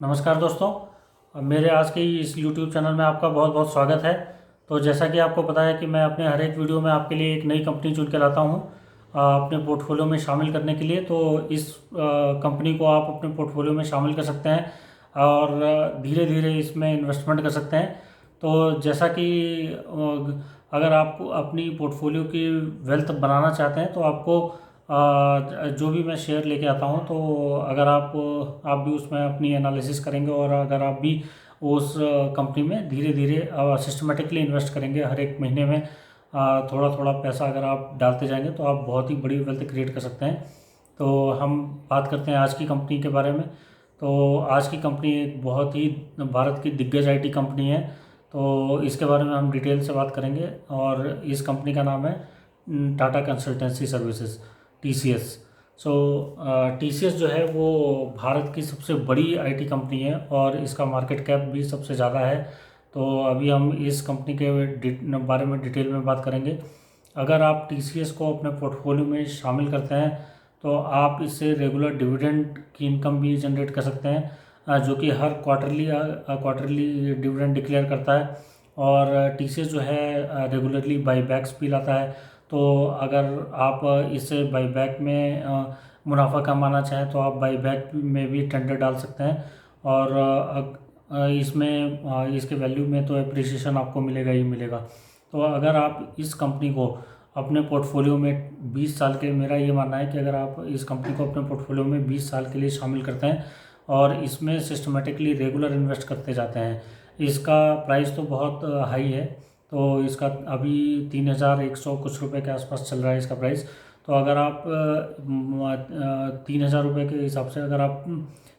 नमस्कार दोस्तों, मेरे आज के इस YouTube चैनल में आपका बहुत बहुत स्वागत है। तो जैसा कि आपको पता है कि मैं अपने हर एक वीडियो में आपके लिए एक नई कंपनी चुन के लाता हूं अपने पोर्टफोलियो में शामिल करने के लिए। तो इस कंपनी को आप अपने पोर्टफोलियो में शामिल कर सकते हैं और धीरे धीरे इसमें इन्वेस्टमेंट कर सकते हैं। तो जैसा कि अगर आपको अपनी पोर्टफोलियो की वेल्थ बनाना चाहते हैं तो आपको जो भी मैं शेयर लेके आता हूँ, तो अगर आप भी उसमें अपनी एनालिसिस करेंगे और अगर आप भी उस कंपनी में धीरे धीरे सिस्टमेटिकली इन्वेस्ट करेंगे, हर एक महीने में थोड़ा थोड़ा पैसा अगर आप डालते जाएंगे तो आप बहुत ही बड़ी वेल्थ क्रिएट कर सकते हैं। तो हम बात करते हैं आज की कंपनी के बारे में। तो आज की कंपनी एक बहुत ही भारत की दिग्गज आईटी कंपनी है। तो इसके बारे में हम डिटेल से बात करेंगे और इस कंपनी का नाम है टाटा कंसल्टेंसी सर्विसेज, TCS। सो TCS जो है वो भारत की सबसे बड़ी आईटी कंपनी है और इसका मार्केट कैप भी सबसे ज़्यादा है। तो अभी हम इस कंपनी के बारे में डिटेल में बात करेंगे। अगर आप TCS को अपने पोर्टफोलियो में शामिल करते हैं तो आप इससे रेगुलर डिविडेंड की इनकम भी जनरेट कर सकते हैं, जो कि हर क्वार्टरली डिविडेंड डिक्लेयर करता है। और TCS जो है रेगुलरली बाईबैक्स भी लाता है। तो अगर आप इसे बाईबैक में मुनाफा कमाना चाहें तो आप बाईबैक में भी टेंडर डाल सकते हैं। और इसमें इसके वैल्यू में तो एप्रिसिएशन आपको मिलेगा ही मिलेगा। तो अगर आप इस कंपनी को अपने पोर्टफोलियो में 20 साल के, मेरा ये मानना है कि अगर आप इस कंपनी को अपने पोर्टफोलियो में 20 साल के लिए शामिल करते हैं और इसमें सिस्टमेटिकली रेगुलर इन्वेस्ट करते जाते हैं, इसका प्राइस तो बहुत हाई है। तो इसका अभी 3,100 कुछ रुपए के आसपास चल रहा है इसका प्राइस। तो अगर आप 3,000 रुपये के हिसाब से अगर आप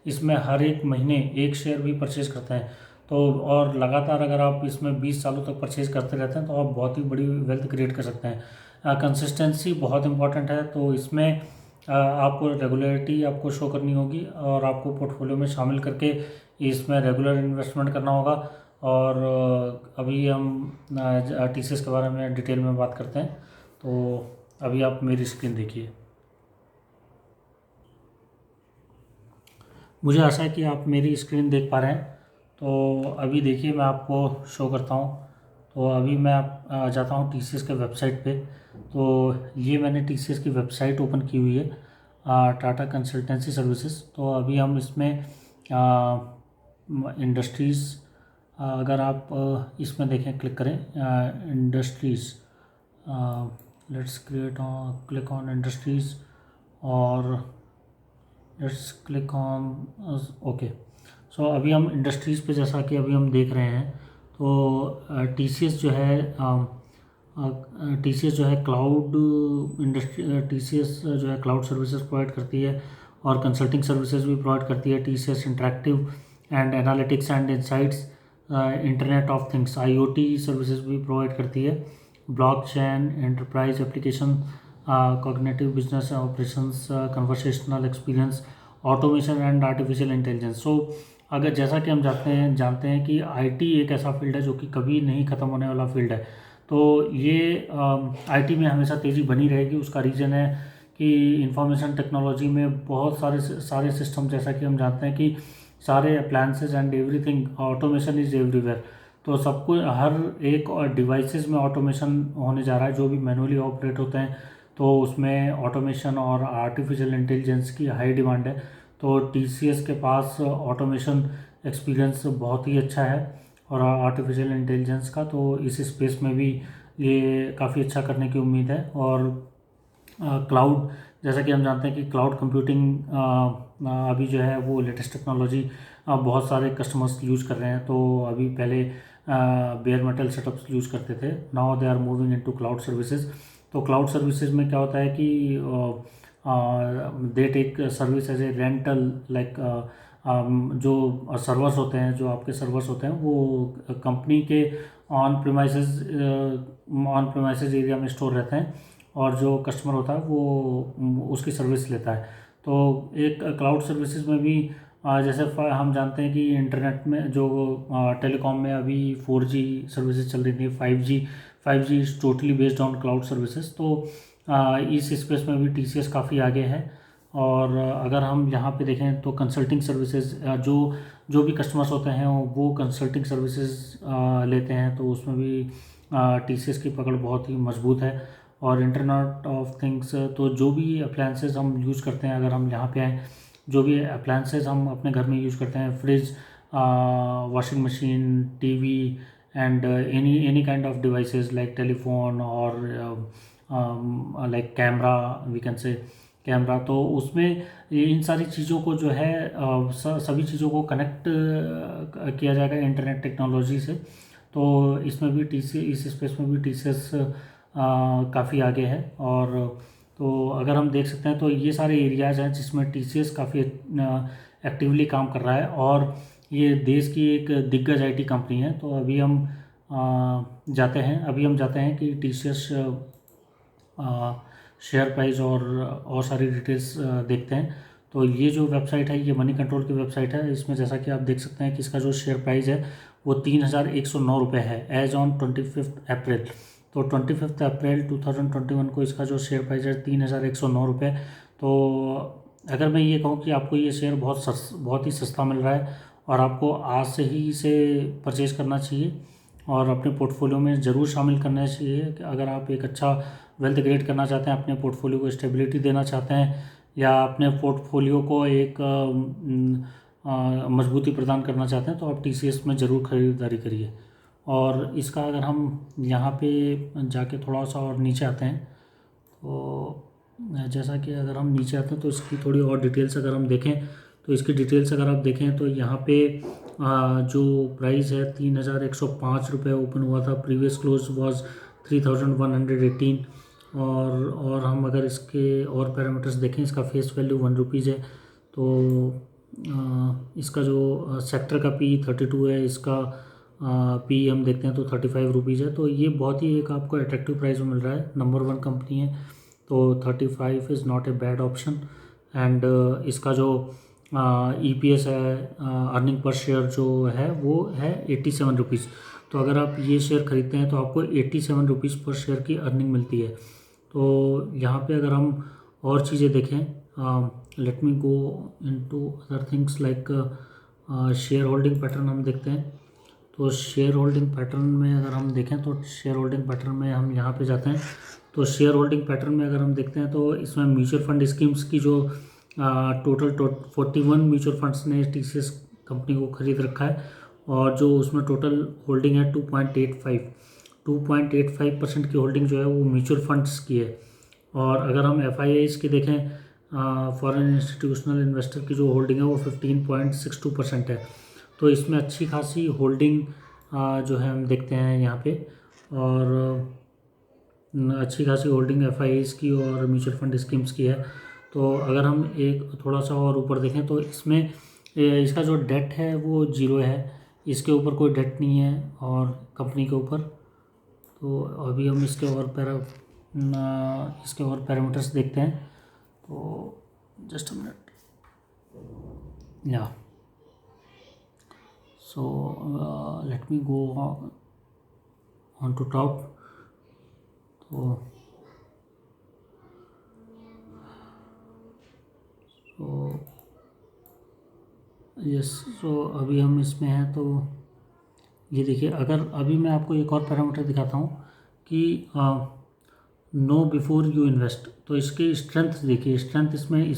इसमें हर एक महीने एक शेयर भी परचेज करते हैं तो, और लगातार अगर आप इसमें 20 सालों तक परचेज करते रहते हैं तो आप बहुत ही बड़ी वेल्थ क्रिएट कर सकते हैं। कंसिस्टेंसी बहुत इंपॉर्टेंट है। तो इसमें आपको रेगुलरिटी आपको शो करनी होगी और आपको पोर्टफोलियो में शामिल करके इसमें रेगुलर इन्वेस्टमेंट करना होगा। और अभी हम TCS के बारे में डिटेल में बात करते हैं। तो अभी आप मेरी स्क्रीन देखिए। मुझे आशा है कि आप मेरी स्क्रीन देख पा रहे हैं। तो अभी देखिए मैं आपको शो करता हूँ। तो अभी मैं जाता हूँ TCS के वेबसाइट पे। तो ये मैंने TCS की वेबसाइट ओपन की हुई है, टाटा कंसल्टेंसी सर्विसेज। तो अभी हम इसमें इंडस्ट्रीज़, अगर आप इसमें देखें, क्लिक करें industries, let's click on industries और लेट्स क्लिक ऑन ओके। सो अभी हम इंडस्ट्रीज़ पे, जैसा कि अभी हम देख रहे हैं, तो TCS जो है क्लाउड इंडस्ट्री, TCS जो है क्लाउड सर्विसेज प्रोवाइड करती है और कंसल्टिंग सर्विसेज भी प्रोवाइड करती है। TCS interactive and analytics and insights, internet of things IoT services भी प्रोवाइड करती है। Blockchain, enterprise application, cognitive business operations, conversational experience, automation and artificial intelligence. So अगर जैसा कि हम जानते हैं कि IT एक ऐसा फील्ड है जो कि कभी नहीं ख़त्म होने वाला फील्ड है। तो ये IT में हमेशा तेज़ी बनी रहेगी। उसका रीज़न है कि इंफॉर्मेशन टेक्नोलॉजी में बहुत सारे सिस्टम, जैसा कि हम जानते हैं कि सारे appliances and everything, automation is everywhere. तो सबको हर एक डिवाइसेस में ऑटोमेशन होने जा रहा है, जो भी मैनुअली ऑपरेट होते हैं। तो उसमें ऑटोमेशन और आर्टिफिशियल इंटेलिजेंस की हाई डिमांड है। तो TCS के पास ऑटोमेशन एक्सपीरियंस बहुत ही अच्छा है और आर्टिफिशियल इंटेलिजेंस का, तो इस स्पेस में भी ये काफ़ी अच्छा करने की उम्मीद है। और क्लाउड, जैसा कि हम जानते हैं कि क्लाउड कंप्यूटिंग अभी जो है वो लेटेस्ट टेक्नोलॉजी बहुत सारे कस्टमर्स यूज कर रहे हैं। तो अभी पहले बेयर मेटल सेटअप्स यूज करते थे, now they are moving into cloud services. तो क्लाउड सर्विसेज में क्या होता है कि they take service as a rental, like जो सर्वर्स होते हैं, जो आपके सर्वर्स होते हैं वो कंपनी के ऑन प्रीमाइसेस एरिया में स्टोर रहते हैं और जो कस्टमर होता है वो उसकी सर्विस लेता है। तो एक क्लाउड सर्विसेज में भी जैसे हम जानते हैं कि इंटरनेट में जो टेलीकॉम में अभी 4G सर्विसेज चल रही थी, 5G is totally based on cloud services. तो इस स्पेस में भी TCS काफ़ी आगे है। और अगर हम यहाँ पे देखें तो कंसल्टिंग सर्विसेज जो जो भी कस्टमर्स होते हैं वो कंसल्टिंग सर्विसेज लेते हैं, तो उसमें भी टीसीएस की पकड़ बहुत ही मजबूत है। और इंटरनेट ऑफ थिंग्स, तो जो भी अप्लायंसेस हम यूज़ करते हैं, अगर हम यहाँ पे आएँ, जो भी अप्लायंसेस हम अपने घर में यूज़ करते हैं, fridge, washing machine, TV and any kind of devices like telephone और like camera, we can say camera, तो उसमें इन सारी चीज़ों को जो है सभी चीज़ों को कनेक्ट किया जाएगा इंटरनेट टेक्नोलॉजी से। तो इसमें भी इस स्पेस में भी टीसीएस काफ़ी आगे है। और तो अगर हम देख सकते हैं तो ये सारे एरियाज़ हैं जिसमें टीसीएस काफ़ी एक्टिवली काम कर रहा है, और ये देश की एक दिग्गज आईटी कंपनी है। तो अभी हम जाते हैं कि टीसीएस शेयर प्राइस और सारी डिटेल्स देखते हैं। तो ये जो वेबसाइट है ये मनी कंट्रोल की वेबसाइट है। इसमें जैसा कि आप देख सकते हैं कि इसका जो शेयर प्राइस है वो 3,109 रुपये है एज ऑन 25 अप्रैल। तो 25 अप्रैल 2021 को इसका जो शेयर प्राइस है 3,109 रुपये। तो अगर मैं ये कहूँ कि आपको ये शेयर बहुत ही सस्ता मिल रहा है और आपको आज से ही इसे परचेज़ करना चाहिए और अपने पोर्टफोलियो में ज़रूर शामिल करना चाहिए। कि अगर आप एक अच्छा वेल्थ क्रिएट करना चाहते हैं, अपने पोर्टफोलियो को स्टेबिलिटी देना चाहते हैं, या अपने पोर्टफोलियो को एक मजबूती प्रदान करना चाहते हैं, तो आप टीसीएस में ज़रूर खरीदारी करिए। और इसका अगर हम यहाँ पे जाके थोड़ा सा और नीचे आते हैं, तो जैसा कि अगर हम नीचे आते हैं तो इसकी थोड़ी और डिटेल्स अगर हम देखें, तो इसकी डिटेल्स अगर आप देखें तो यहाँ पे जो प्राइस है 3,105 रुपये ओपन हुआ था। Previous close was 3,118। और हम अगर इसके और पैरामीटर्स देखें, इसका फेस वैल्यू 1 रुपीज़ है। तो इसका जो सेक्टर का पी 32 है, इसका पी हम देखते हैं तो 35 रुपीज़ है। तो ये बहुत ही एक आपको अट्रैक्टिव प्राइस में मिल रहा है, नंबर 1 कंपनी है, तो 35 is not a bad option. And इसका जो ईपीएस है, अर्निंग पर शेयर जो है वो है 87 रुपीज़। तो अगर आप ये शेयर ख़रीदते हैं तो आपको 87 रुपीज़ पर शेयर की अर्निंग मिलती है। तो यहाँ पे अगर हम और चीज़ें देखें, late me go into other things like share holding pattern हम देखते हैं। तो शेयर होल्डिंग पैटर्न में अगर हम देखें तो शेयर होल्डिंग पैटर्न में हम यहाँ पे जाते हैं। तो शेयर होल्डिंग पैटर्न में अगर हम देखते हैं तो इसमें म्यूचुअल फंड स्कीम्स की जो टोटल 41 म्यूचुअल फंड्स ने टीसीएस कंपनी को खरीद रखा है, और जो उसमें टोटल होल्डिंग है 2.85% की होल्डिंग जो है वो म्यूचुअल फंड्स की है। और अगर हम एफआईआईज की देखें, फॉरेन इंस्टीट्यूशनल इन्वेस्टर की जो होल्डिंग है वो 15.62% है। तो इसमें अच्छी खासी होल्डिंग जो है हम देखते हैं यहाँ पे, और अच्छी खासी होल्डिंग एफआईआईज की और म्यूचुअल फंड स्कीम्स की है। तो अगर हम एक थोड़ा सा और ऊपर देखें तो इसमें इसका जो डेट है वो 0 है, इसके ऊपर कोई डेट नहीं है और कंपनी के ऊपर। तो अभी हम इसके और पैरामीटर्स देखते हैं। तो जस्ट अ मिनट, या so let me go on to top. तो यस, सो अभी हम इसमें हैं। तो ये देखिए, अगर अभी मैं आपको एक और पैरामीटर दिखाता हूँ कि नो बिफोर यू इन्वेस्ट। तो इसकी स्ट्रेंथ देखिए, स्ट्रेंथ इसमें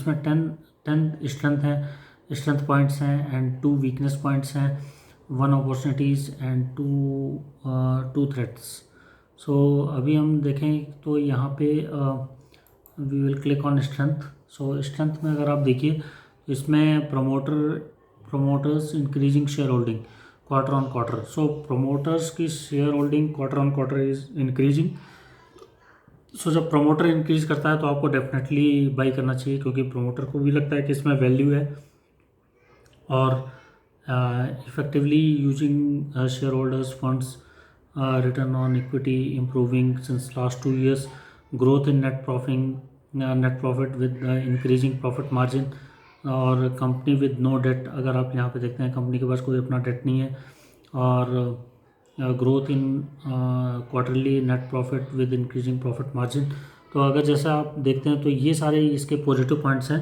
10 स्ट्रेंथ हैं, स्ट्रेंथ पॉइंट्स हैं, एंड 2 वीकनेस पॉइंट्स हैं, 1 अपॉर्चुनिटीज़ एंड 2 थ्रेट्स। सो अभी हम देखें तो यहाँ पे we will click on strength. So strength में अगर आप देखिए तो इसमें promoters increasing share holding quarter on quarter. So promoters की share holding quarter on quarter is increasing. So जब प्रमोटर इंक्रीज करता है तो आपको डेफिनेटली बाई करना चाहिए, क्योंकि प्रमोटर को भी लगता है कि इसमें वैल्यू है। और effectively using share holders funds, return on equity improving since last 2 years, growth in net profit with increasing profit margin, और कंपनी विद नो डेट। अगर आप यहाँ पे देखते हैं कंपनी के पास कोई अपना डेट नहीं है, और growth in quarterly net profit with increasing profit margin. तो अगर जैसा आप देखते हैं तो ये सारे इसके पॉजिटिव पॉइंट्स हैं।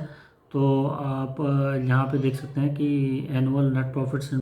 तो आप यहाँ पे देख सकते हैं कि एनुअल नेट प्रॉफिट्स